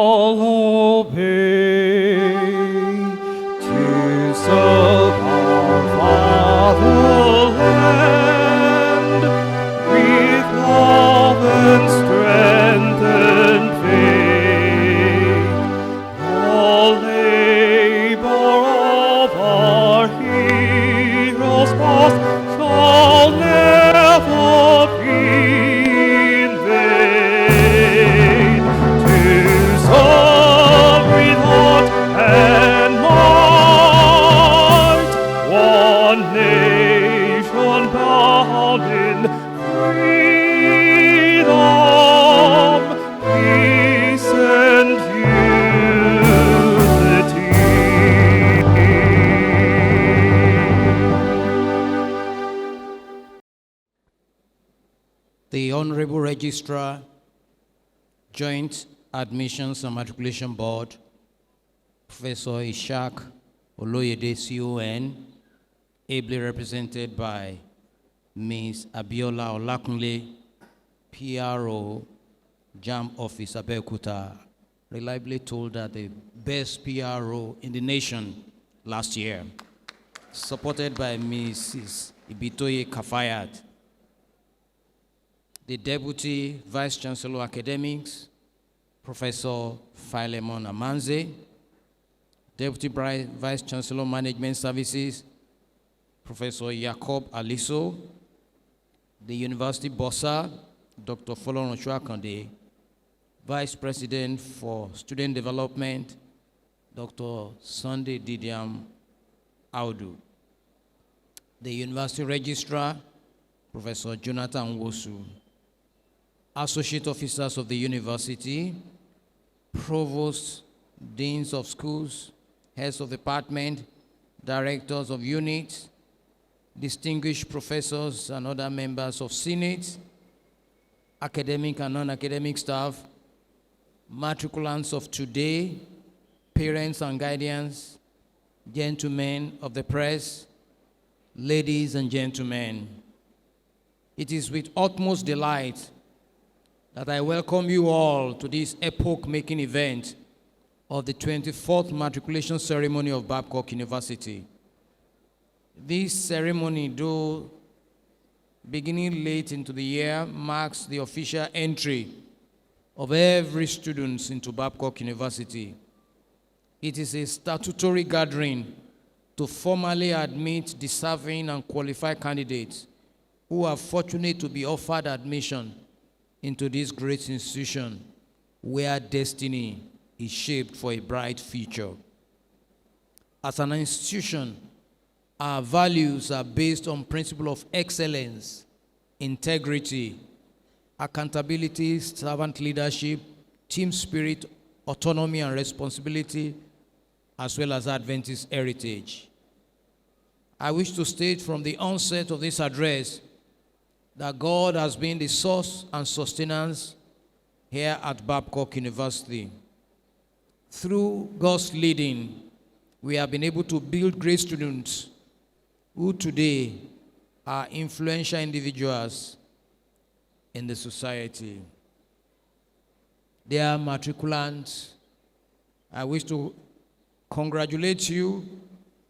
shall obey to serve our fatherland with love and strength and faith. All labor of our heroes past shall never be in vain. To serve with heart and might, one nation bound in freedom, peace and unity. The Honorable Registrar, Joint Admissions and Matriculation Board, Professor Ishak Oloyede CON, ably represented by Ms. Abiola Olakunle, PRO, JAM Office, Abeokuta, reliably told that the best PRO in the nation last year, supported by Mrs. Ibitoye Kafayat, the Deputy Vice-Chancellor Academics, Professor Philemon Amanze, Deputy Vice-Chancellor Management Services, Professor Jacob Aliso, the University Bossa, Dr. Folorun Chuakande, Vice President for Student Development, Dr. Sunday Didiam Audu, the University Registrar, Professor Jonathan Wosu, Associate Officers of the University, Provosts, Deans of Schools, Heads of Department, Directors of Units, distinguished professors and other members of Senate, academic and non-academic staff, matriculants of today, parents and guardians, gentlemen of the press, ladies and gentlemen. It is with utmost delight that I welcome you all to this epoch-making event of the 24th Matriculation Ceremony of Babcock University. This ceremony, though beginning late into the year, marks the official entry of every student into Babcock University. It is a statutory gathering to formally admit deserving and qualified candidates who are fortunate to be offered admission into this great institution where destiny is shaped for a bright future. As an institution, our values are based on principle of excellence, integrity, accountability, servant leadership, team spirit, autonomy and responsibility, as well as Adventist heritage. I wish to state from the onset of this address that God has been the source and sustenance here at Babcock University. Through God's leading, we have been able to build great students who today are influential individuals in the society. Dear matriculants, I wish to congratulate you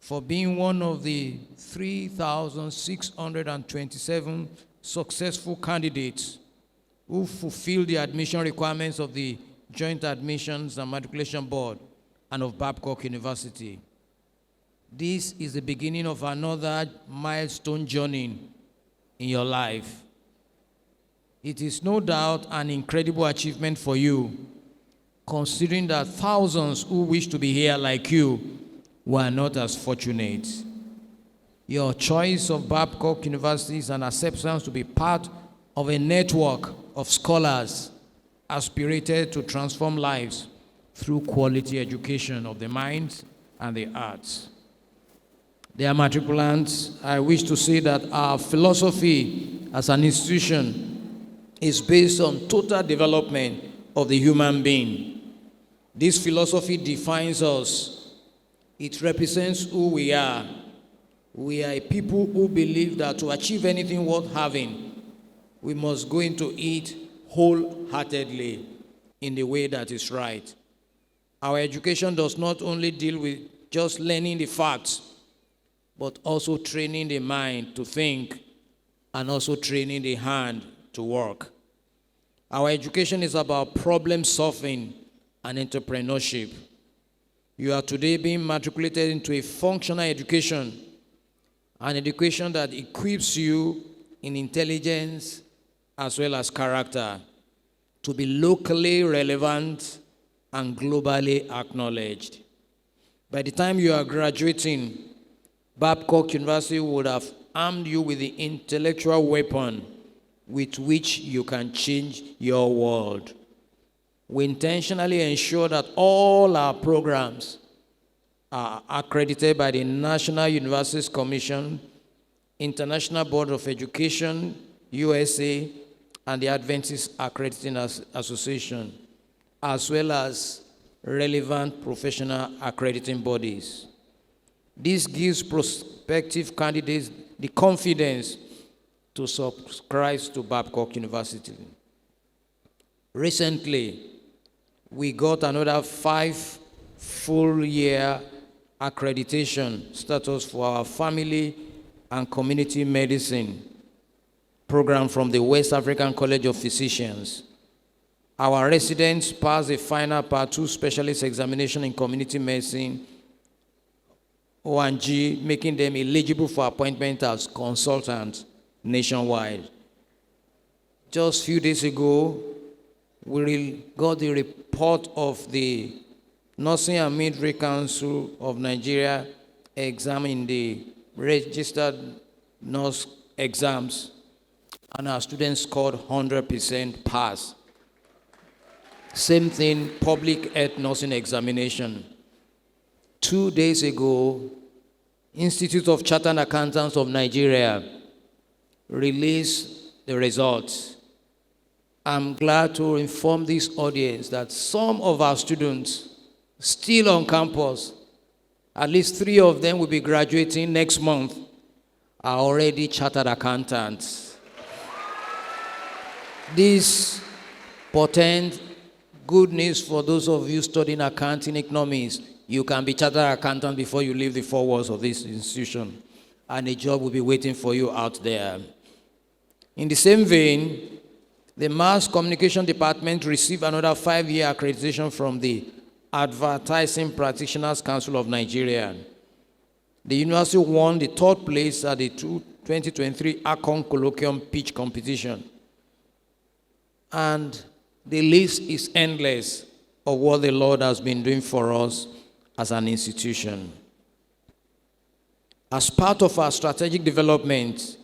for being one of the 3,627 successful candidates who fulfill the admission requirements of the Joint Admissions and Matriculation Board and of Babcock University. This is the beginning of another milestone journey in your life. It is no doubt an incredible achievement for you, considering that thousands who wish to be here like you were not as fortunate. Your choice of Babcock University is an acceptance to be part of a network of scholars aspirated to transform lives through quality education of the mind and the arts. Dear matriculants, I wish to say that our philosophy as an institution is based on total development of the human being. This philosophy defines us. It represents who we are. We are a people who believe that to achieve anything worth having, we must go into it wholeheartedly in the way that is right. Our education does not only deal with just learning the facts, but also training the mind to think and also training the hand to work. Our education is about problem solving and entrepreneurship. You are today being matriculated into a functional education, an education that equips you in intelligence as well as character to be locally relevant and globally acknowledged. By the time you are graduating, Babcock University would have armed you with the intellectual weapon with which you can change your world. We intentionally ensure that all our programs are accredited by the National Universities Commission, International Board of Education, USA, and the Adventist Accrediting Association, as well as relevant professional accrediting bodies. This gives prospective candidates the confidence to subscribe to Babcock University. Recently, we got another 5 full-year accreditation status for our family and community medicine program from the West African College of Physicians. Our residents passed the final Part 2 specialist examination in community medicine, O&G, making them eligible for appointment as consultants nationwide. Just a few days ago, we got the report of the Nursing and Midwifery Council of Nigeria examining the registered nurse exams, and our students scored 100% pass. Same thing, public health nursing examination. 2 days ago, Institute of Chartered Accountants of Nigeria released the results. I'm glad to inform this audience that some of our students still on campus, at least 3 of them will be graduating next month, are already chartered accountants. This portends good news for those of you studying accounting economics. You can be chartered accountant before you leave the 4 walls of this institution, and a job will be waiting for you out there. In the same vein, the Mass Communication Department received another 5-year accreditation from the Advertising Practitioners Council of Nigeria. The university won the 3rd place at the 2023 ACON Colloquium Pitch Competition. And the list is endless of what the Lord has been doing for us as an institution. As part of our strategic development,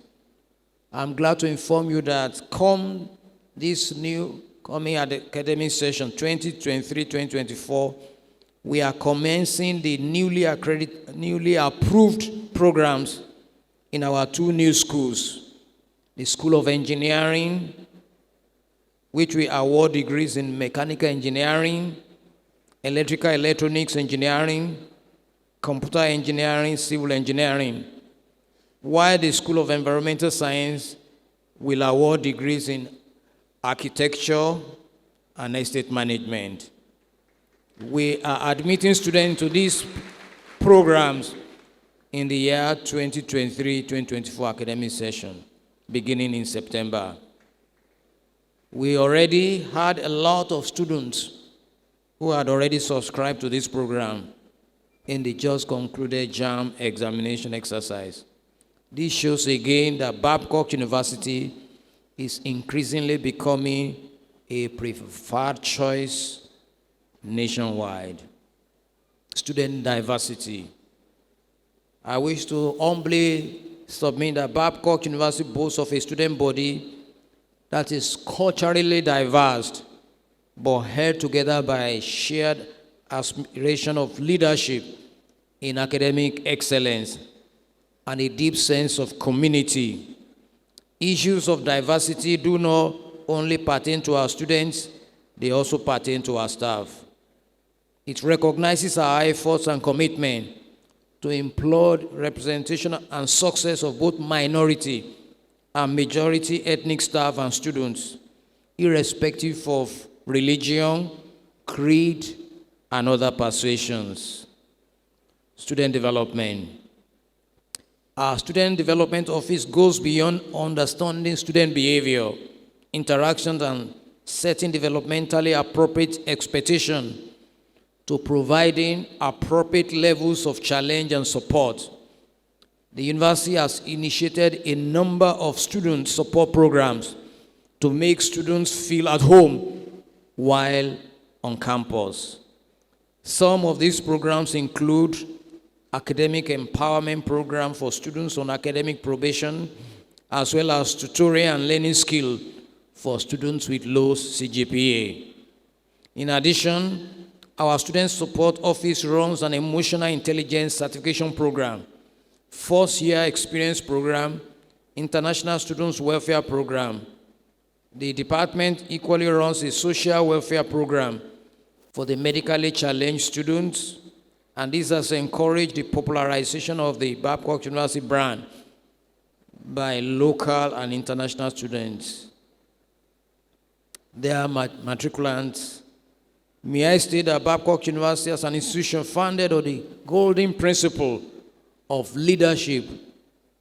I'm glad to inform you that come this new coming academic session 2023-2024, we are commencing the newly approved programs in our 2 new schools. The School of Engineering, which we award degrees in mechanical engineering, electrical electronics engineering, computer engineering, civil engineering, while the School of Environmental Science will award degrees in architecture and estate management. We are admitting students to these programs in the year 2023-2024 academic session, beginning in September. We already had a lot of students who had already subscribed to this program in the just concluded JAM examination exercise. This shows again that Babcock University is increasingly becoming a preferred choice nationwide. Student diversity. I wish to humbly submit that Babcock University boasts of a student body that is culturally diverse, but held together by a shared aspiration of leadership in academic excellence and a deep sense of community. Issues of diversity do not only pertain to our students, they also pertain to our staff. It recognizes our efforts and commitment to implore representation and success of both minority and majority ethnic staff and students, irrespective of religion, creed, and other persuasions. Student development. Our student development office goes beyond understanding student behavior, interactions, and setting developmentally appropriate expectations to providing appropriate levels of challenge and support. The university has initiated a number of student support programs to make students feel at home while on campus. Some of these programs include academic empowerment program for students on academic probation, as well as tutorial and learning skill for students with low CGPA. In addition, our Student Support Office runs an emotional intelligence certification program, first-year experience program, international students welfare program. The department equally runs a social welfare program for the medically challenged students, and this has encouraged the popularization of the Babcock University brand by local and international students. Dear matriculants, may I state that Babcock University as an institution founded on the golden principle of leadership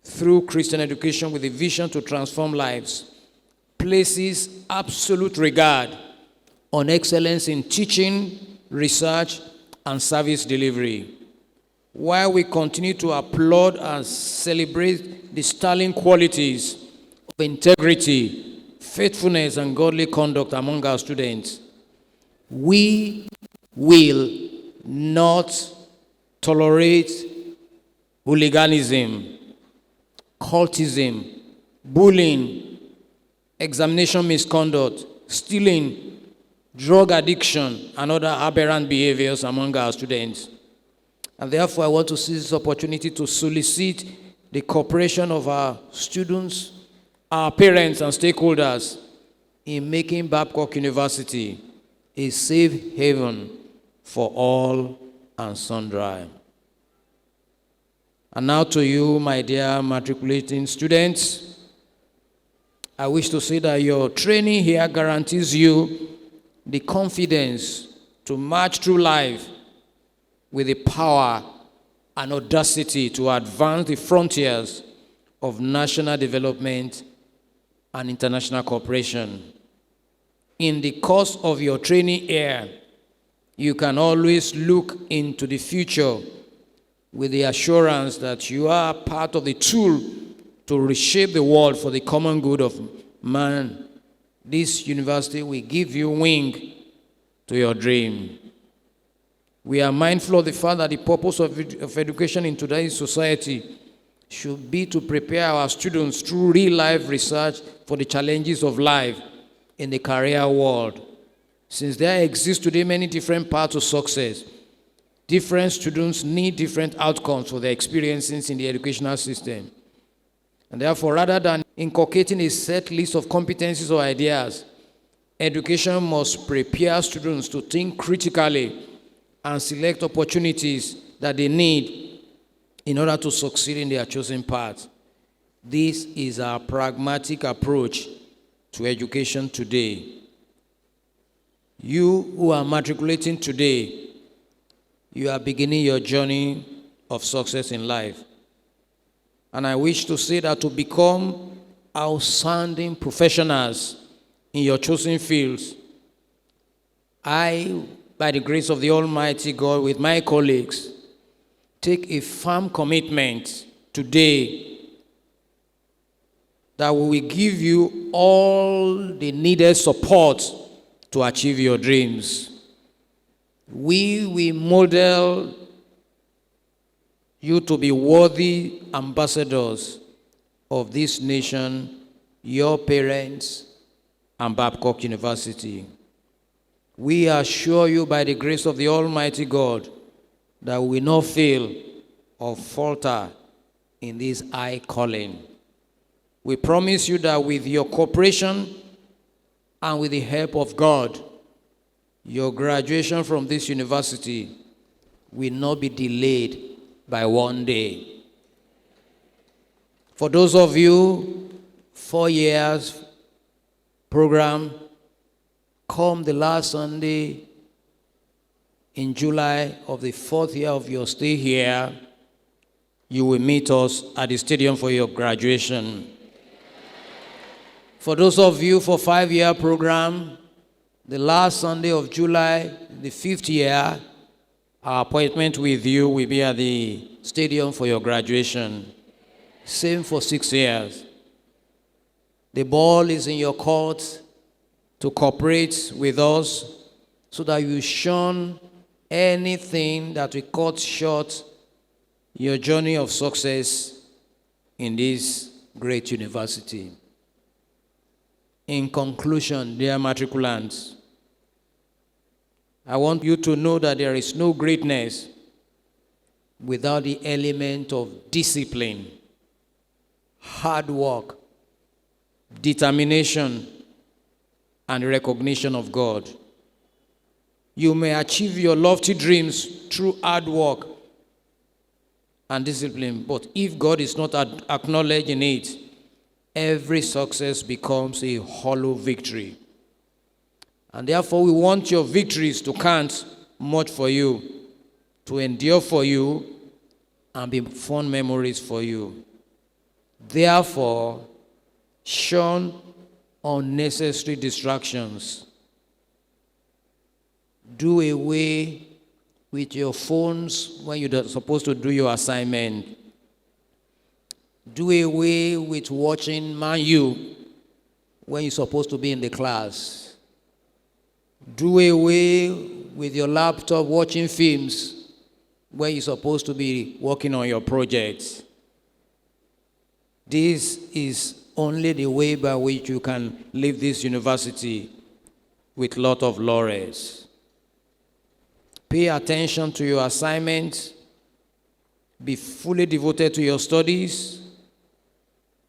through Christian education with a vision to transform lives, places absolute regard on excellence in teaching, research, and service delivery. While we continue to applaud and celebrate the sterling qualities of integrity, faithfulness, and godly conduct among our students, we will not tolerate hooliganism, cultism, bullying, examination misconduct, stealing, drug addiction, and other aberrant behaviors among our students. And therefore, I want to seize this opportunity to solicit the cooperation of our students, our parents, and stakeholders in making Babcock University a safe haven for all and sundry. And now to you, my dear matriculating students, I wish to say that your training here guarantees you the confidence to march through life with the power and audacity to advance the frontiers of national development and international cooperation. In the course of your training here, you can always look into the future with the assurance that you are part of the tool to reshape the world for the common good of man. This university will give you wing to your dream. We are mindful of the fact that the purpose of education in today's society should be to prepare our students through real-life research for the challenges of life in the career world. Since there exists today many different paths to success, different students need different outcomes for their experiences in the educational system. And therefore, rather than inculcating a set list of competencies or ideas, education must prepare students to think critically and select opportunities that they need in order to succeed in their chosen path. This is our pragmatic approach to education today. You who are matriculating today, you are beginning your journey of success in life. And I wish to say that to become outstanding professionals in your chosen fields, I, by the grace of the Almighty God, with my colleagues, take a firm commitment today that we will give you all the needed support to achieve your dreams. We will model you to be worthy ambassadors of this nation, your parents, and Babcock University. We assure you by the grace of the Almighty God that we will not fail or falter in this high calling. We promise you that with your cooperation and with the help of God, your graduation from this university will not be delayed by one day. For those of you 4 years program, come the last Sunday in July of the 4th year of your stay here, you will meet us at the stadium for your graduation. For those of you for 5-year program, the last Sunday of July, the 5th year, our appointment with you will be at the stadium for your graduation. Same for 6 years. The ball is in your court to cooperate with us so that you shun anything that will cut short your journey of success in this great university. In conclusion, dear matriculants, I want you to know that there is no greatness without the element of discipline, hard work, determination, and recognition of God. You may achieve your lofty dreams through hard work and discipline, but if God is not acknowledged in it, every success becomes a hollow victory. And therefore, we want your victories to count much for you, to endure for you, and be fond memories for you. Therefore, shun unnecessary distractions. Do away with your phones when you're supposed to do your assignment. Do away with watching Man U when you're supposed to be in the class. Do away with your laptop watching films when you're supposed to be working on your projects. This is only the way by which you can leave this university with a lot of laurels. Pay attention to your assignments. Be fully devoted to your studies.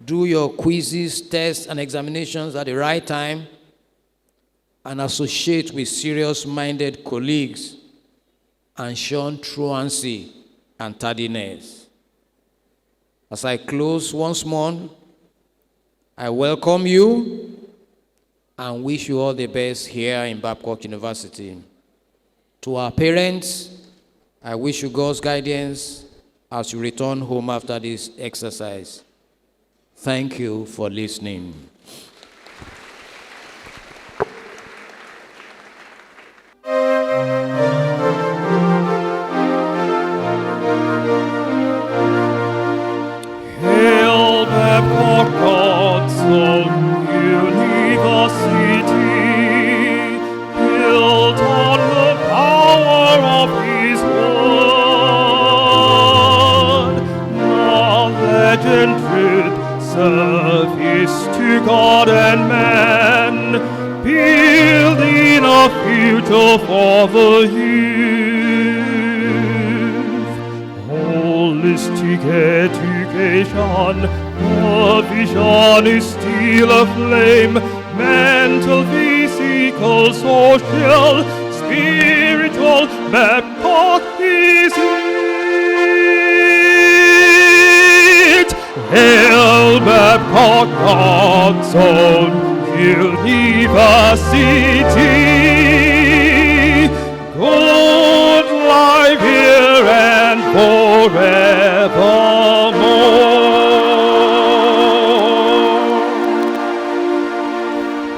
Do your quizzes, tests, and examinations at the right time, and associate with serious-minded colleagues, and shun truancy and tardiness. As I close once more, I welcome you and wish you all the best here in Babcock University. To our parents, I wish you God's guidance as you return home after this exercise. Thank you for listening. Hail Babcock, God's own university, built on the power of His word, knowledge and truth, service to God and man, building a future for the youth. Holistic education, the vision is still aflame, mental, physical, social, spiritual, Babcock is it. Hail Babcock, God's own university, good life here and forever.